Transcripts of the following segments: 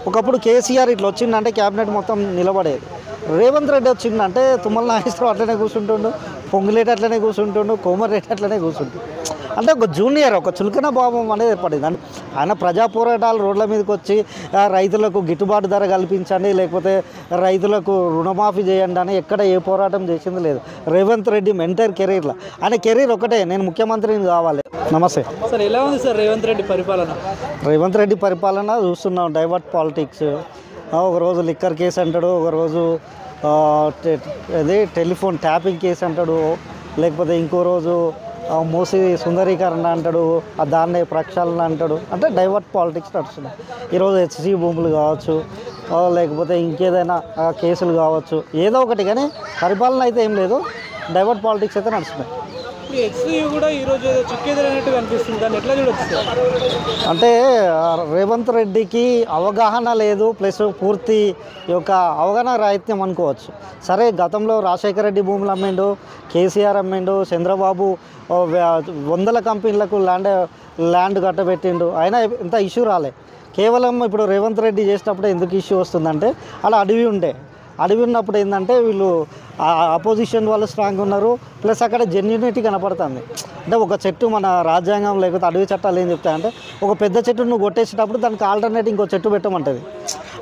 ఒకప్పుడు కేసీఆర్ ఇట్లా వచ్చిందంటే క్యాబినెట్ మొత్తం నిలబడేది. రేవంత్ రెడ్డి వచ్చిందంటే తుమ్మల నాగేశ్వరరావు అట్లనే కూర్చుంటుండు, పొంగులేటి అట్లనే కూర్చుంటుండు, కోమరెడ్డి అట్లనే కూర్చుంటుండు. అంటే ఒక జూనియర్, ఒక చులకన భావం అనేది ఏర్పడింది. అంటే ఆయన ప్రజా పోరాటాలు రోడ్ల మీదకి వచ్చి రైతులకు గిట్టుబాటు ధర కల్పించండి, లేకపోతే రైతులకు రుణమాఫీ చేయండి అని ఎక్కడ ఏ పోరాటం చేసింది లేదు. రేవంత్ రెడ్డి ఎంటైర్ కెరీర్లో ఆయన కెరీర్ ఒకటే, నేను ముఖ్యమంత్రిని కావాలి. నమస్తే సార్. ఎలా ఉంది సార్ రేవంత్ రెడ్డి పరిపాలన? రేవంత్ రెడ్డి పరిపాలన చూస్తున్నాం, డైవర్ట్ పాలిటిక్స్. ఒకరోజు లిక్కర్ కేసు అంటాడు, ఒకరోజు అదే టెలిఫోన్ ట్యాపింగ్ కేసు అంటాడు, లేకపోతే ఇంకో రోజు మోసీ సుందరీకరణ అంటాడు, దాన్నే ప్రక్షాళన అంటాడు. అంటే డైవర్ట్ పాలిటిక్స్ నడుస్తున్నాయి. ఈరోజు హెచ్సి భూములు కావచ్చు, లేకపోతే ఇంకేదైనా కేసులు కావచ్చు, ఏదో ఒకటి, కానీ పరిపాలన అయితే ఏం లేదు, డైవర్ట్ పాలిటిక్స్ అయితే నడుస్తున్నాయి. ఇప్పుడు హెచ్సి కూడా ఈరోజు ఏదో చిక్కేదైనట్టుగా అనిపిస్తుంది, దాన్ని ఎట్లా చూడొచ్చు? అంటే రేవంత్ రెడ్డికి అవగాహన లేదు, ప్లస్ పూర్తి యొక్క అవగాహన రాహిత్యం అనుకోవచ్చు. సరే, గతంలో రాజశేఖర రెడ్డి భూములు అమ్మిండు, కేసీఆర్ అమ్మిండు, చంద్రబాబు వందల కంపెనీలకు ల్యాండ్ కట్టబెట్టిండు, అయినా ఇంత ఇష్యూ రాలే. కేవలం ఇప్పుడు రేవంత్ రెడ్డి చేసినప్పుడు ఎందుకు ఇష్యూ వస్తుందంటే, అలా అడవి ఉన్నప్పుడు ఏంటంటే వీళ్ళు అపోజిషన్ వాళ్ళు స్ట్రాంగ్ ఉన్నారు, ప్లస్ అక్కడ జెన్యూనిటీ కనపడుతుంది. అంటే ఒక చెట్టు, మన రాజ్యాంగం లేకపోతే అడవి చట్టాలు ఏం చెప్తాయంటే, ఒక పెద్ద చెట్టు నువ్వు కొట్టేసేటప్పుడు దానికి ఆల్టర్నేట్ ఇంకో చెట్టు పెట్టమంటుంది.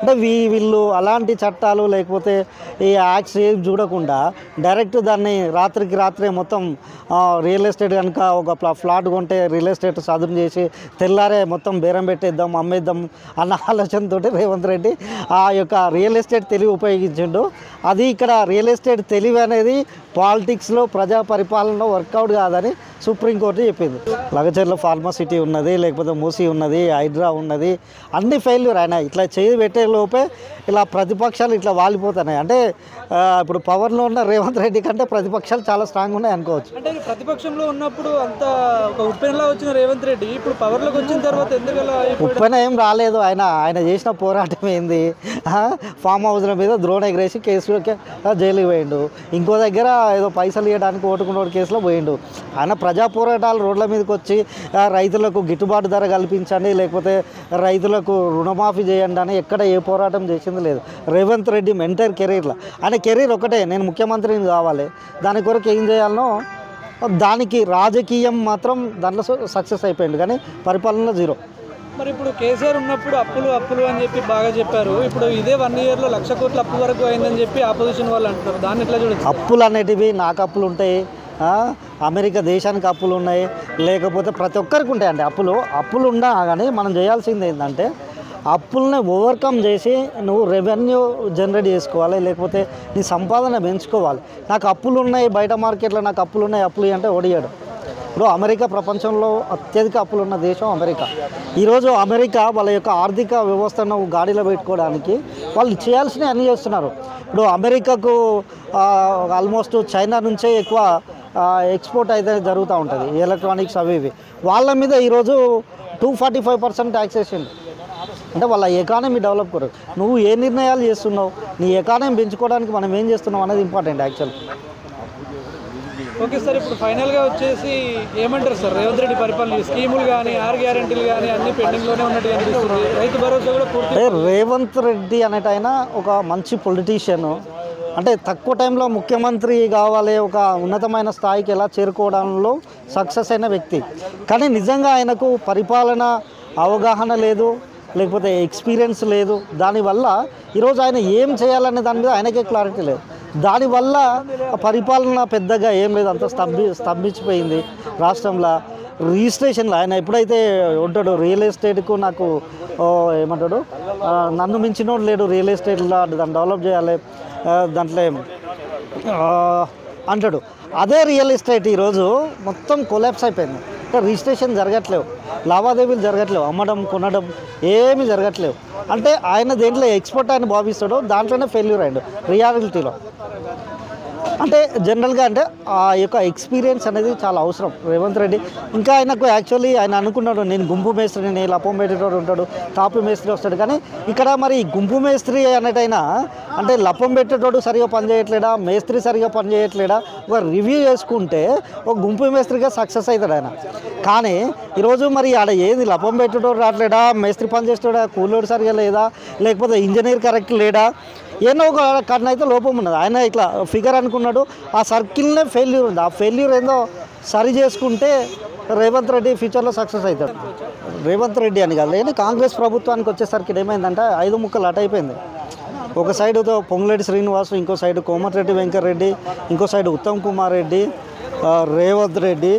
అంటే వీళ్ళు అలాంటి చట్టాలు లేకపోతే ఈ యాక్ట్స్ ఏం చూడకుండా డైరెక్ట్ దాన్ని రాత్రికి రాత్రే మొత్తం రియల్ ఎస్టేట్ కనుక ఒక ఫ్లాట్ కొంటే రియల్ ఎస్టేట్ సదును చేసి తెల్లారే మొత్తం బేరం పెట్టేద్దాం, అమ్మేద్దాం అన్న ఆలోచనతో రేవంత్ రెడ్డి ఆ యొక్క రియల్ ఎస్టేట్ తెలివి ఉపయోగించిండు. అది ఇక్కడ రియల్ ఎస్టేట్ తెలివి అనేది పాలిటిక్స్లో ప్రజా పరిపాలనలో వర్కౌట్ కాదని సుప్రీంకోర్టు చెప్పింది. లగచర్ల ఫార్మసిటీ ఉన్నది, లేకపోతే మూసీ ఉన్నది, హైడ్రా ఉన్నది, అన్ని ఫెయిల్యూర్. ఆయన ఇట్లా చేయి పెట్టే లోపే ఇలా ప్రతిపక్షాలు ఇట్లా వాలిపోతున్నాయి. అంటే ఇప్పుడు పవర్లో ఉన్న రేవంత్ రెడ్డి కంటే ప్రతిపక్షాలు చాలా స్ట్రాంగ్ ఉన్నాయి అనుకోవచ్చు. అంటే ప్రతిపక్షంలో ఉన్నప్పుడు అంత ఒక ఉప్పెనలా వచ్చిన రేవంత్ రెడ్డి ఇప్పుడు పవర్లోకి వచ్చిన తర్వాత ఎందుకలా? ఉప్పెన ఏం రాలేదు. ఆయన చేసిన పోరాటం ఏంది? ఫామ్ హౌస్ల మీద ద్రోణ ఎగరేసి కేసులకి జైలుకి పోయిండు, ఇంకో దగ్గర ఏదో పైసలు ఇవ్వడానికి ఓటుకున్నోడు కేసులో పోయిండు. ఆయన ప్రజా పోరాటాలు రోడ్ల మీదకి వచ్చి రైతులకు గిట్టుబాటు ధర కల్పించండి, లేకపోతే రైతులకు రుణమాఫీ చేయండి అని ఎక్కడ ఏ పోరాటం చేసింది లేదు. రేవంత్ రెడ్డి ఎంటైర్ కెరీర్లో ఆయన కెరీర్ ఒకటే, నేను ముఖ్యమంత్రిని కావాలి, దాని కొరకు ఏం చేయాలనో దానికి రాజకీయం మాత్రం దాంట్లో సక్సెస్ అయిపోయింది, కానీ పరిపాలనలో జీరో. మరి ఇప్పుడు కేసీఆర్ ఉన్నప్పుడు అప్పులు అని చెప్పి బాగా చెప్పారు. ఇప్పుడు ఇదే 1 yearలో 1,00,000 కోట్ల అప్పు వరకు అయిందని చెప్పి ఆపోజిషన్ వాళ్ళు అంటారు. దాన్ని ఎట్లా చూడొచ్చు? అప్పులు అనేటివి నాకు అప్పులు ఉంటాయి, అమెరికా దేశానికి అప్పులు ఉన్నాయి, లేకపోతే ప్రతి ఒక్కరికి ఉంటాయండి అప్పులు ఉన్నా కానీ మనం చేయాల్సింది ఏంటంటే అప్పుల్ని ఓవర్కమ్ చేసి నువ్వు రెవెన్యూ జనరేట్ చేసుకోవాలి, లేకపోతే నీ సంపాదన పెంచుకోవాలి. నాకు అప్పులు ఉన్నాయి, బయట మార్కెట్లో నాకు అప్పులు ఉన్నాయి, అప్పులు అంటే ఒడియాడు. ఇప్పుడు అమెరికా ప్రపంచంలో అత్యధిక అప్పులున్న దేశం అమెరికా. ఈరోజు అమెరికా వాళ్ళ యొక్క ఆర్థిక వ్యవస్థను గాడిలో పెట్టుకోవడానికి వాళ్ళు చేయాల్సినవి అన్నీ చేస్తున్నారు. ఇప్పుడు అమెరికాకు ఆల్మోస్ట్ చైనా నుంచే ఎక్కువ ఎక్స్పోర్ట్ అయితే జరుగుతూ ఉంటుంది, ఎలక్ట్రానిక్స్ అవి ఇవి. వాళ్ళ మీద ఈరోజు 245% ట్యాక్స్ వేసింది. అంటే వాళ్ళ ఎకానమీ డెవలప్ కొరకు నువ్వు ఏ నిర్ణయాలు చేస్తున్నావు, నీ ఎకానమీ పెంచుకోవడానికి మనం ఏం చేస్తున్నాం అనేది ఇంపార్టెంట్ యాక్చువల్. ఓకే సార్, ఇప్పుడు ఫైనల్గా వచ్చేసి ఏమంటారు సార్? రేవంత్ రెడ్డి పరిపాలన స్కీములు కానీ 6 గ్యారెంటీలు కానీ అన్ని పెండింగ్లోనే ఉన్నట్టు అనిపిస్తుంది. రైతు భరోసా కూడా పూర్తి. రేవంత్ రెడ్డి అనేట ఆయన ఒక మంచి పొలిటీషియన్, అంటే తక్కువ టైంలో ముఖ్యమంత్రి కావాలి, ఒక ఉన్నతమైన స్థాయికి ఎలా చేరుకోవడంలో సక్సెస్ అయిన వ్యక్తి. కానీ నిజంగా ఆయనకు పరిపాలన అవగాహన లేదు, లేకపోతే ఎక్స్పీరియన్స్ లేదు. దానివల్ల ఈరోజు ఆయన ఏం చేయాలనే దాని మీద ఆయనకే క్లారిటీ లేదు. దానివల్ల పరిపాలన పెద్దగా ఏం లేదు, అంత స్తంభించిపోయింది రాష్ట్రంలో. రిజిస్ట్రేషన్లో ఆయన ఎప్పుడైతే ఉంటాడో రియల్ ఎస్టేట్కు నాకు ఏమంటాడు, నన్ను మించినోడు లేడు రియల్ ఎస్టేట్లో, దాన్ని డెవలప్ చేయాలి దాంట్లో అంటాడు. అదే రియల్ ఎస్టేట్ ఈరోజు మొత్తం కొలాప్స్ అయిపోయింది. అంటే రిజిస్ట్రేషన్ జరగట్లేవు, లావాదేవీలు జరగట్లేవు, అమ్మడం కొనడం ఏమీ జరగట్లేవు. అంటే ఆయన దేంట్లో ఎక్స్పర్ట్ అని భావిస్తాడో దాంట్లోనే ఫెయిల్యూర్ అయ్యాడు రియాలిటీలో. అంటే జనరల్గా అంటే ఆ యొక్క ఎక్స్పీరియన్స్ అనేది చాలా అవసరం రేవంత్ రెడ్డి. ఇంకా ఆయనకు యాక్చువల్లీ ఆయన అనుకున్నాడు నేను గుంపు మేస్త్రిని, లపం పెట్టేటోడు ఉంటాడు, తాపు మేస్త్రి వస్తాడు. కానీ ఇక్కడ మరి గుంపు మేస్త్రి అనేటైనా అంటే లపం పెట్టేటోడు సరిగా పనిచేయట్లేడా, మేస్త్రి సరిగా పనిచేయట్లేడా, ఒక రివ్యూ చేసుకుంటే ఒక గుంపు మేస్త్రిగా సక్సెస్ అవుతాడు ఆయన. కానీ ఈరోజు మరి ఆడ ఏది లపం పెట్టేటోడు రావట్లేడా, మేస్త్రి పని చేస్తాడా, కూలోడు సరిగా లేదా, లేకపోతే ఇంజనీర్ కరెక్ట్ లేడా, ఏదో ఒక కన్నా అయితే లోపం ఉన్నది. ఆయన ఇట్లా ఫిగర్ అనుకున్నాడు, ఆ సర్కిల్నే ఫెయిల్యూర్ ఉంది. ఆ ఫెయిల్యూర్ ఏందో సరి చేసుకుంటే రేవంత్ రెడ్డి ఫ్యూచర్లో సక్సెస్ అవుతాడు. రేవంత్ రెడ్డి అని కాదు, లేదు కాంగ్రెస్ ప్రభుత్వానికి వచ్చేసరికి ఏమైందంటే 5 ముక్కలు అటు అయిపోయింది. ఒక సైడ్ పొంగులేటి శ్రీనివాస్, ఇంకో సైడ్ కోమటిరెడ్డి వెంకటరెడ్డి, ఇంకో సైడ్ ఉత్తమ్ కుమార్ రెడ్డి, రేవంత్ రెడ్డి,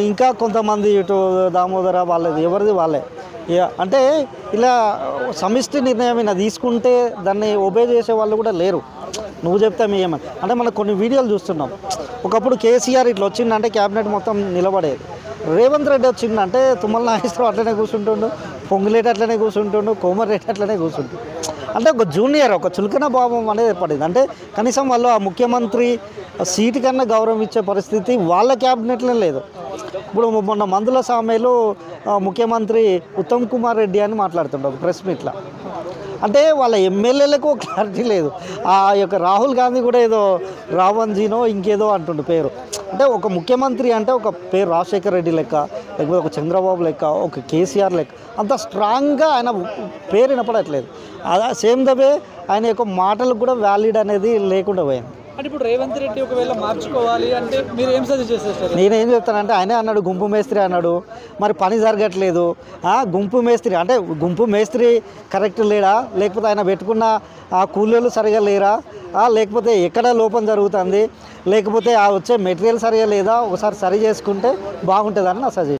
ఇంకా కొంతమంది ఇటు దామోదర వాళ్ళది ఎవరిది వాళ్ళే. అంటే ఇలా సమిష్టి నిర్ణయం ఇలా తీసుకుంటే దాన్ని ఒబే చేసే వాళ్ళు కూడా లేరు. నువ్వు చెప్తే ఏమని అంటే మనం కొన్ని వీడియోలు చూస్తున్నాం. ఒకప్పుడు కేసీఆర్ ఇట్లా వచ్చిందంటే క్యాబినెట్ మొత్తం నిలబడేది. రేవంత్ రెడ్డి వచ్చిందంటే తుమ్మల నాగేశ్వరరావు అట్లనే కూర్చుంటుండు, పొంగులేటి అట్లనే కూర్చుంటుండు, కోమటిరెడ్డి అట్లనే కూర్చుంటుండు. అంటే ఒక జూనియర్, ఒక చులకన భావం అనేది ఏర్పడింది. అంటే కనీసం వాళ్ళు ఆ ముఖ్యమంత్రి సీటు కన్నా గౌరవం ఇచ్చే పరిస్థితి వాళ్ళ క్యాబినెట్లో లేదు. ఇప్పుడు మొన్న మందుల సామెలు ముఖ్యమంత్రి ఉత్తమ్ కుమార్ రెడ్డి అని మాట్లాడుతుంటారు ప్రెస్ మీట్లో. అంటే వాళ్ళ ఎమ్మెల్యేలకు క్లారిటీ లేదు. ఆ యొక్క రాహుల్ గాంధీ కూడా ఏదో రావణ్జీనో ఇంకేదో అంటుండు పేరు. అంటే ఒక ముఖ్యమంత్రి అంటే ఒక పేరు రాజశేఖర్ రెడ్డి లెక్క, లేకపోతే ఒక చంద్రబాబు లెక్క, ఒక కేసీఆర్ లెక్క అంత స్ట్రాంగ్గా ఆయన పేరు వినపడట్లేదు. అలా సేమ్ ద వే ఆయన యొక్క మాటలకు కూడా వ్యాలిడ్ అనేది లేకుండా పోయింది. అంటే ఇప్పుడు రేవంత్ రెడ్డి ఒకవేళ మార్చుకోవాలి అంటే మీరు ఏం సజెస్ట్ చేస్తారు? నేనేం చెప్తానంటే ఆయనే అన్నాడు గుంపు మేస్త్రి అన్నాడు, మరి పని జరగట్లేదు. గుంపు మేస్త్రి అంటే గుంపు మేస్త్రి కరెక్ట్ లేడా, లేకపోతే ఆయన పెట్టుకున్న ఆ కూలీలు సరిగా లేరా, లేకపోతే ఎక్కడ లోపం జరుగుతుంది, లేకపోతే ఆ వచ్చే మెటీరియల్ సరిగా లేదా, ఒకసారి సరి చేసుకుంటే బాగుంటుందని నా సజెషన్.